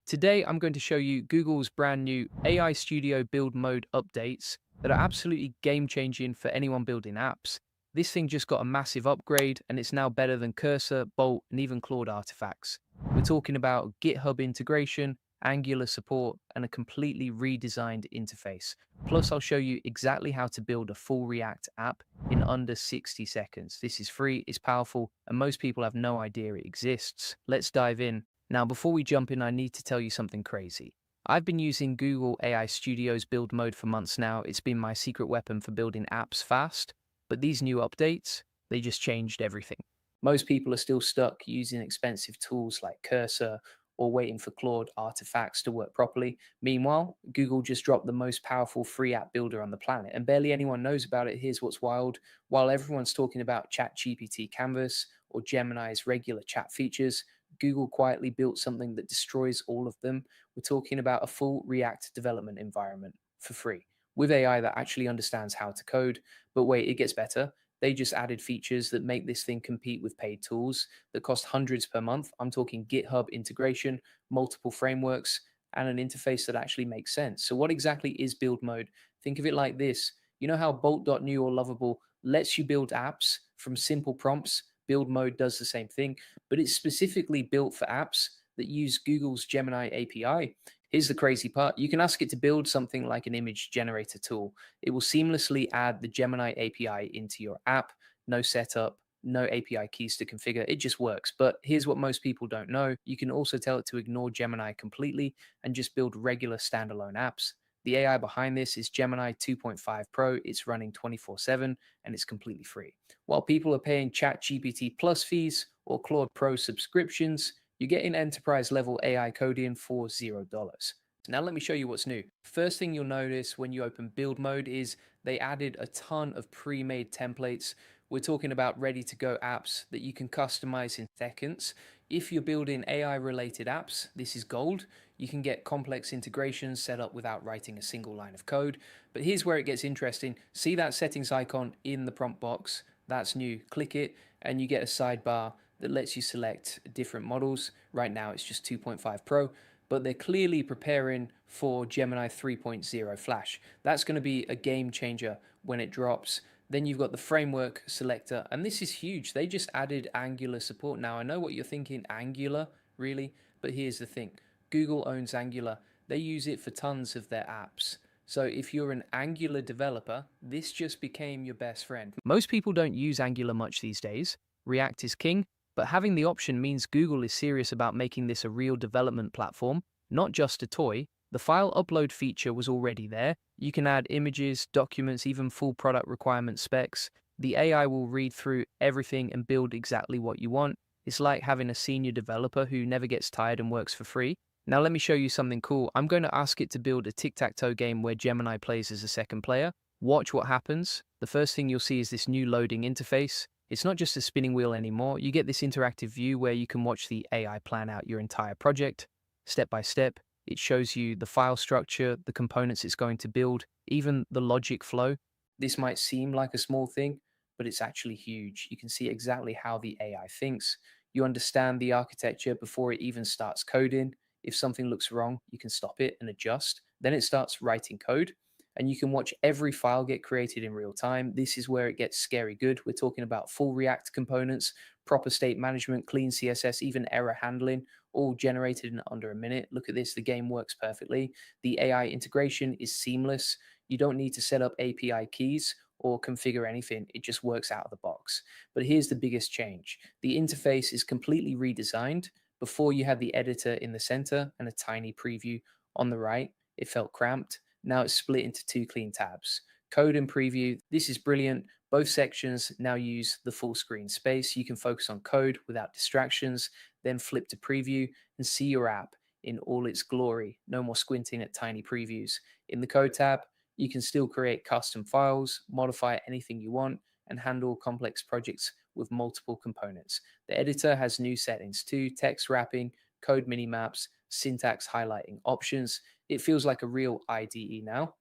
Today, I'm going to show you Google's brand new AI Studio build mode updates that are absolutely game changing for anyone building apps. This thing just got a massive upgrade and it's now better than Cursor, Bolt, and even Claude artifacts. We're talking about GitHub integration, Angular support, and a completely redesigned interface. Plus, I'll show you exactly how to build a full React app in under 60 seconds. This is free, it's powerful, and most people have no idea it exists. Let's dive in. Now, before we jump in, I need to tell you something crazy. I've been using Google AI Studio's build mode for months now. It's been my secret weapon for building apps fast. But these new updates, they just changed everything. Most people are still stuck using expensive tools like Cursor or waiting for Claude artifacts to work properly. Meanwhile, Google just dropped the most powerful free app builder on the planet, and barely anyone knows about it. Here's what's wild. While everyone's talking about ChatGPT Canvas or Gemini's regular chat features, Google quietly built something that destroys all of them. We're talking about a full React development environment for free with AI that actually understands how to code. But wait, it gets better. They just added features that make this thing compete with paid tools that cost hundreds per month. I'm talking GitHub integration, multiple frameworks, and an interface that actually makes sense. So, what exactly is build mode? Think of it like this. You know how Bolt.new or Lovable lets you build apps from simple prompts? Build mode does the same thing, but it's specifically built for apps that use Google's Gemini API. Here's the crazy part. You can ask it to build something like an image generator tool. It will seamlessly add the Gemini API into your app. No setup, no API keys to configure. It just works. But here's what most people don't know. You can also tell it to ignore Gemini completely and just build regular standalone apps. The AI behind this is Gemini 2.5 Pro. It's running 24/7 and it's completely free. While people are paying ChatGPT Plus fees or Claude Pro subscriptions, you're getting enterprise level AI coding for $0. Now let me show you what's new. First thing you'll notice when you open build mode is they added a ton of pre-made templates. We're talking about ready to go apps that you can customize in seconds. If you're building AI related apps, this is gold. You can get complex integrations set up without writing a single line of code. But here's where it gets interesting. See that settings icon in the prompt box? That's new. Click it and you get a sidebar that lets you select different models. Right now it's just 2.5 Pro, but they're clearly preparing for Gemini 3.0 Flash. That's going to be a game changer when it drops. Then you've got the framework selector, and this is huge. They just added Angular support. Now, I know what you're thinking, Angular, really? But here's the thing. Google owns Angular. They use it for tons of their apps. So if you're an Angular developer, this just became your best friend. Most people don't use Angular much these days. React is king, but having the option means Google is serious about making this a real development platform, not just a toy. The file upload feature was already there. You can add images, documents, even full product requirement specs. The AI will read through everything and build exactly what you want. It's like having a senior developer who never gets tired and works for free. Now let me show you something cool. I'm going to ask it to build a tic-tac-toe game where Gemini plays as a second player. Watch what happens. The first thing you'll see is this new loading interface. It's not just a spinning wheel anymore. You get this interactive view where you can watch the AI plan out your entire project step by step. It shows you the file structure, the components it's going to build, even the logic flow. This might seem like a small thing, but it's actually huge. You can see exactly how the AI thinks. You understand the architecture before it even starts coding. If something looks wrong, you can stop it and adjust. Then it starts writing code and you can watch every file get created in real time. This is where it gets scary good. We're talking about full React components, proper state management, clean CSS, even error handling, all generated in under a minute. Look at this, the game works perfectly. The AI integration is seamless. You don't need to set up API keys or configure anything. It just works out of the box. But here's the biggest change. The interface is completely redesigned. Before you had the editor in the center and a tiny preview on the right. It felt cramped. Now it's split into two clean tabs. Code and preview. This is brilliant. Both sections now use the full screen space. You can focus on code without distractions, then flip to preview and see your app in all its glory. No more squinting at tiny previews. In the code tab, you can still create custom files, modify anything you want, and handle complex projects with multiple components. The editor has new settings too, text wrapping, code mini maps, syntax highlighting options. It feels like a real IDE now.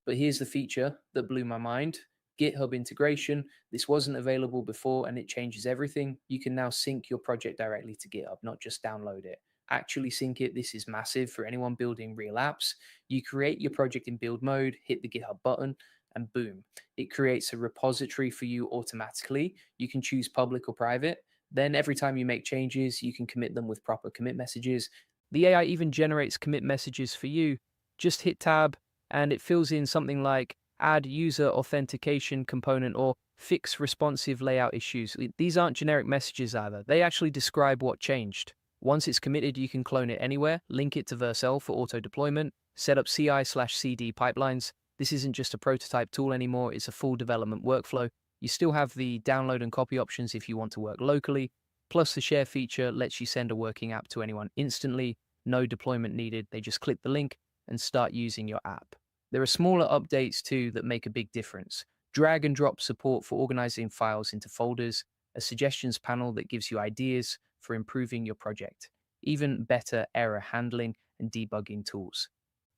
But here's the feature that blew my mind. GitHub integration. This wasn't available before and it changes everything. You can now sync your project directly to GitHub, not just download it. actually sync it. This is massive for anyone building real apps. You create your project in build mode, hit the GitHub button, and boom, it creates a repository for you automatically. You can choose public or private. Then every time you make changes, you can commit them with proper commit messages. The AI even generates commit messages for you. Just hit tab and it fills in something like add user authentication component or fix responsive layout issues. These aren't generic messages either. They actually describe what changed. Once it's committed, you can clone it anywhere, link it to Vercel for auto deployment, set up CI/CD pipelines. This isn't just a prototype tool anymore, it's a full development workflow. You still have the download and copy options if you want to work locally. Plus, the share feature lets you send a working app to anyone instantly. No deployment needed. They just click the link and start using your app. There are smaller updates too that make a big difference. Drag and drop support for organizing files into folders, a suggestions panel that gives you ideas for improving your project, even better error handling and debugging tools.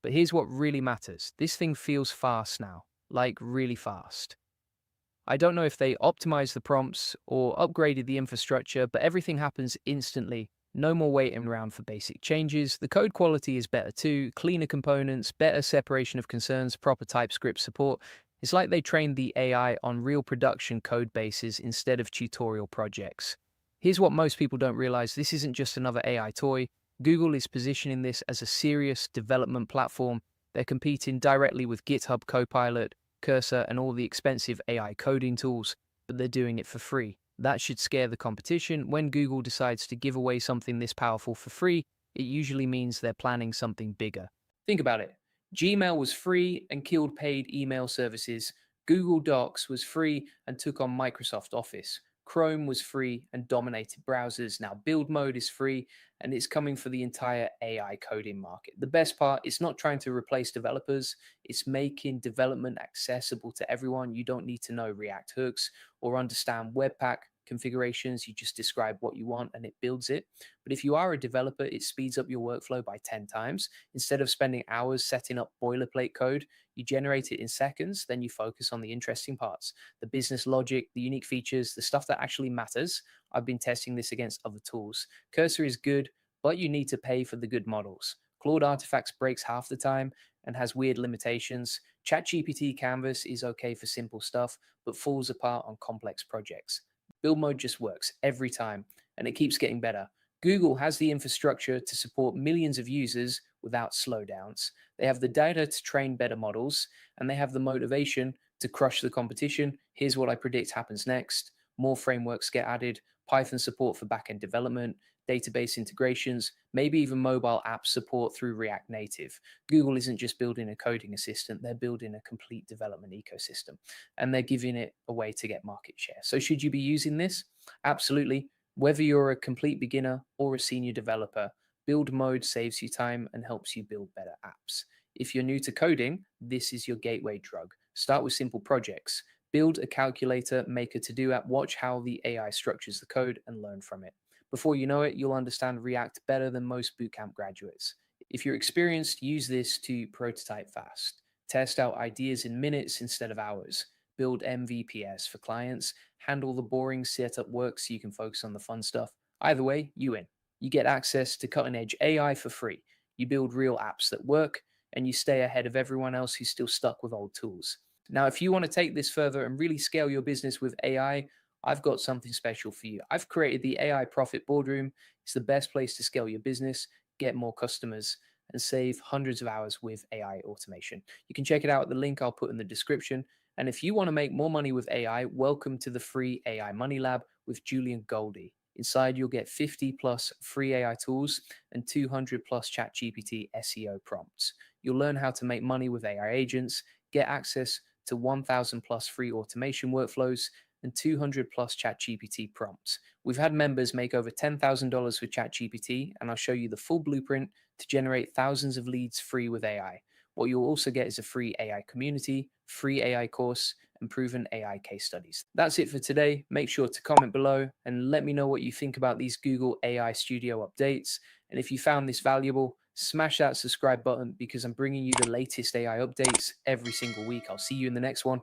But here's what really matters. This thing feels fast now, like really fast. I don't know if they optimized the prompts or upgraded the infrastructure, but everything happens instantly. No more waiting around for basic changes. The code quality is better too, cleaner components, better separation of concerns, proper TypeScript support. It's like they trained the AI on real production code bases instead of tutorial projects. Here's what most people don't realize, this isn't just another AI toy. Google is positioning this as a serious development platform. They're competing directly with GitHub Copilot, Cursor, and all the expensive AI coding tools, but they're doing it for free. That should scare the competition. When Google decides to give away something this powerful for free, it usually means they're planning something bigger. Think about it. Gmail was free and killed paid email services. Google Docs was free and took on Microsoft Office. Chrome was free and dominated browsers. Now build mode is free and it's coming for the entire AI coding market. The best part, it's not trying to replace developers, it's making development accessible to everyone. You don't need to know React hooks or understand Webpack configurations. You just describe what you want and it builds it. But if you are a developer, it speeds up your workflow by 10 times. Instead of spending hours setting up boilerplate code, you generate it in seconds, then you focus on the interesting parts, the business logic, the unique features, the stuff that actually matters. I've been testing this against other tools. Cursor is good, but you need to pay for the good models. Claude Artifacts breaks half the time and has weird limitations. ChatGPT Canvas is okay for simple stuff, but falls apart on complex projects. Build mode just works every time, and it keeps getting better. Google has the infrastructure to support millions of users without slowdowns. They have the data to train better models, and they have the motivation to crush the competition. Here's what I predict happens next. More frameworks get added, Python support for backend development, database integrations, maybe even mobile app support through React Native. Google isn't just building a coding assistant, they're building a complete development ecosystem, and they're giving it a way to get market share. So should you be using this? Absolutely. Whether you're a complete beginner or a senior developer, build mode saves you time and helps you build better apps. If you're new to coding, this is your gateway drug. Start with simple projects. Build a calculator, make a to-do app, watch how the AI structures the code and learn from it. Before you know it, you'll understand React better than most bootcamp graduates. If you're experienced, use this to prototype fast. Test out ideas in minutes instead of hours. Build MVPs for clients. Handle the boring setup work so you can focus on the fun stuff. Either way, you win. You get access to cutting edge AI for free. You build real apps that work, and you stay ahead of everyone else who's still stuck with old tools. Now, if you want to take this further and really scale your business with AI, I've got something special for you. I've created the AI Profit Boardroom. It's the best place to scale your business, get more customers, and save hundreds of hours with AI automation. You can check it out at the link I'll put in the description. And if you want to make more money with AI, welcome to the free AI Money Lab with Julian Goldie. Inside, you'll get 50 plus free AI tools and 200 plus ChatGPT SEO prompts. You'll learn how to make money with AI agents, get access to 1,000 plus free automation workflows, and 200 plus ChatGPT prompts. We've had members make over $10,000 with ChatGPT, and I'll show you the full blueprint to generate thousands of leads free with AI. What you'll also get is a free AI community, free AI course, and proven AI case studies. That's it for today. Make sure to comment below and let me know what you think about these Google AI Studio updates. And if you found this valuable, smash that subscribe button because I'm bringing you the latest AI updates every single week. I'll see you in the next one.